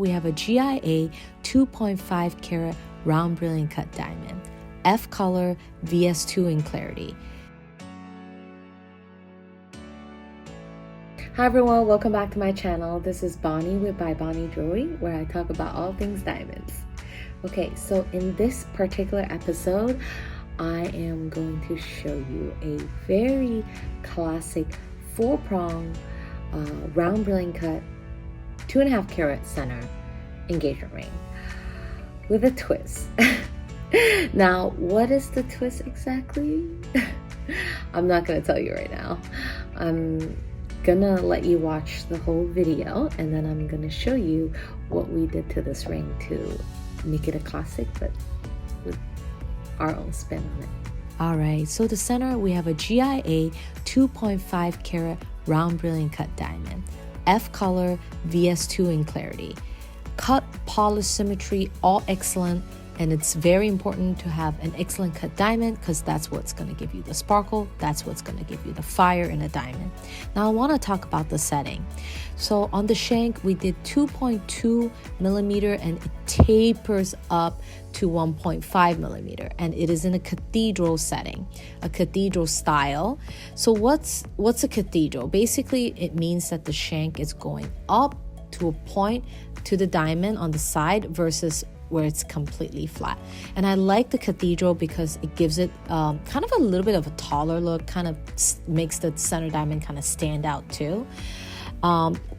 We have a GIA 2.5 carat round brilliant cut diamond, F color, VS2 in clarity. Hi everyone, welcome back to my channel. This is Bonnie with bybonniejewelry, where I talk about all things diamonds. Okay, so in this particular episode, I am going to show you a very classic 4-prong round brilliant cut 2.5 carat center engagement ring with a twist. Now, what is the twist exactly? I'm not gonna tell you right now. I'm gonna let you watch the whole video, and then I'm gonna show you what we did to this ring to make it a classic, but with our own spin on it. All right, so the center, we have a GIA 2.5 carat round brilliant cut diamond, F color, VS2 in clarity. Cut, polish, symmetry, all excellent. And it's very important to have an excellent cut diamond because that's what's going to give you the sparkle. That's what's going to give you the fire in a diamond. Now I want to talk about the setting. So on the shank, we did 2.2 millimeter and it tapers up to 1.5 millimeter. And it is in a cathedral setting, a cathedral style. So what's a cathedral? Basically, it means that the shank is going up to a point to the diamond on the side versus where it's completely flat. And I like the cathedral because it gives it kind of a little bit of a taller look, kind of makes the center diamond kind of stand out too.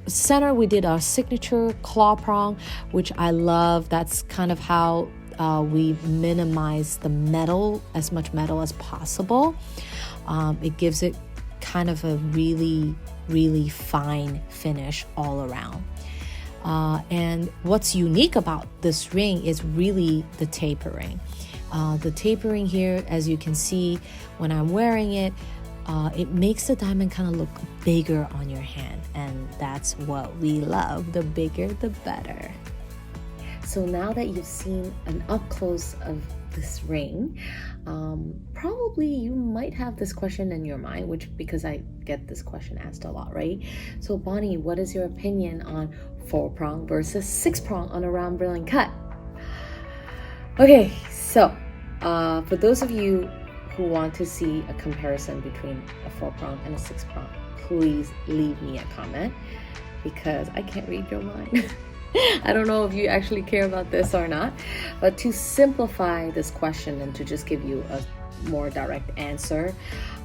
Center, we did our signature claw prong, which I love. That's kind of how we minimize the metal, as much metal as possible. It gives it kind of a really, really fine finish all around. And what's unique about this ring is really the tapering. The tapering here, as you can see when I'm wearing it, it makes the diamond kind of look bigger on your hand. And that's what we love. The bigger, the better. So now that you've seen an up close of this ring, probably you might have this question in your mind, which because I get this question asked a lot, right? So Bonnie, what is your opinion on 4-prong versus 6-prong on a round brilliant cut? Okay, so for those of you who want to see a comparison between a 4-prong and a 6-prong, please leave me a comment because I can't read your mind. I don't know if you actually care about this or not, but to simplify this question and to just give you a more direct answer,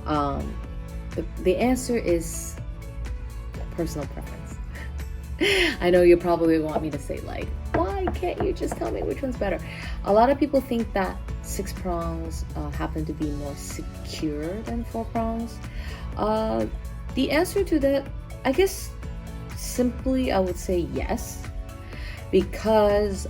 the answer is personal preference. I know you probably want me to say like, why can't you just tell me which one's better? A lot of people think that 6 prongs happen to be more secure than 4 prongs. The answer to that, I guess simply I would say yes. Because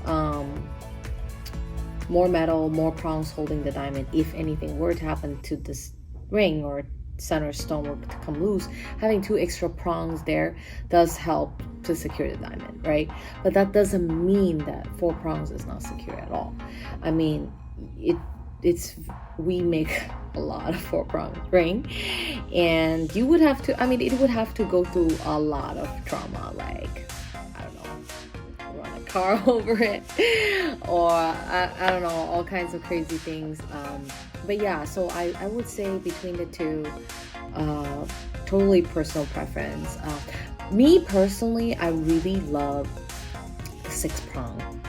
more metal, more prongs holding the diamond, if anything were to happen to this ring or center stone were to come loose, having 2 extra prongs there does help to secure the diamond, right? But that doesn't mean that 4 prongs is not secure at all. I mean, we make a lot of 4-prong ring, and you would have to, I mean, it would have to go through a lot of trauma, like car over it, or I don't know, all kinds of crazy things. But yeah, so I would say between the two, totally personal preference. Me personally, I really love the 6-prong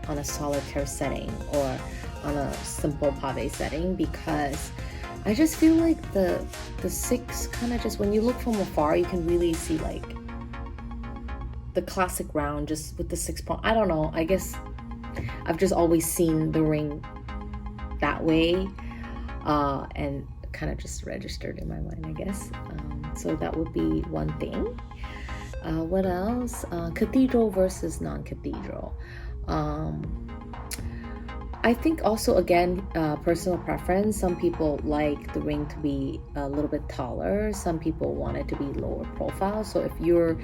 on a solitaire setting or on a simple pave setting, because I just feel like the 6 kind of just, when you look from afar, you can really see like the classic round just with the 6-prong. I don't know, I guess I've just always seen the ring that way, and kind of just registered in my mind, I guess. So that would be one thing. What else? Cathedral versus non-cathedral. I think also, again, personal preference. Some people like the ring to be a little bit taller. Some people want it to be lower profile. So if you're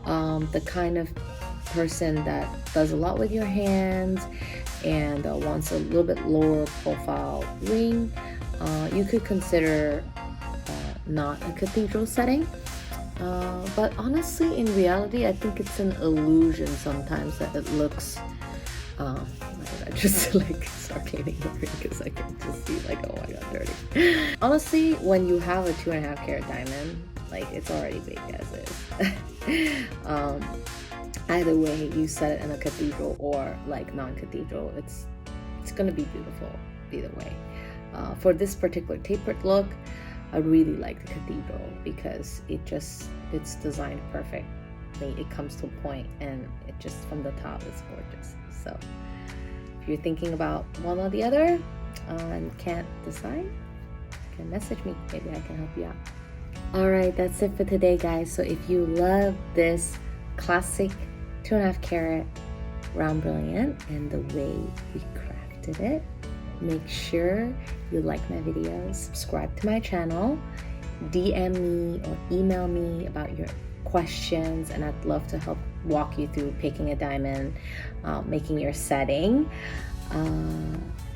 the kind of person that does a lot with your hands and wants a little bit lower profile ring, you could consider not a cathedral setting. But honestly, in reality, I think it's an illusion sometimes that it looks why did I just like start cleaning the ring because I can just see like, oh my god, dirty. Honestly, when you have a 2.5 carat diamond, like it's already baked as is. Either way, you set it in a cathedral or like non-cathedral, it's gonna be beautiful either way. For this particular tapered look, I really like the cathedral because it's designed perfect. It comes to a point and it just from the top is gorgeous. So if you're thinking about one or the other and can't decide, you can message me. Maybe I can help you out. All right, that's it for today, guys. So if you love this classic 2.5 carat round brilliant and the way we crafted it, make sure you like my videos, subscribe to my channel, DM me or email me about your questions, and I'd love to help walk you through picking a diamond, making your setting.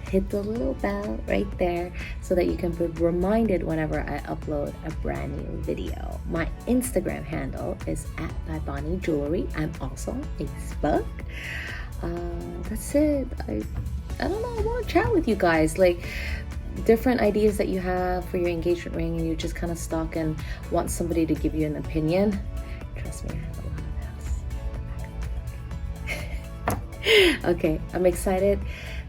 Hit the little bell right there so that you can be reminded whenever I upload a brand new video. My Instagram handle is @bybonniejewelry. I'm also on Facebook. That's it. I don't know, I want to chat with you guys, like different ideas that you have for your engagement ring and you're just kind of stuck and want somebody to give you an opinion. Trust me, I have a lot of those. Okay, I'm excited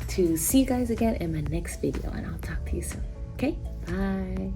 to see you guys again in my next video, and I'll talk to you soon. Okay, bye.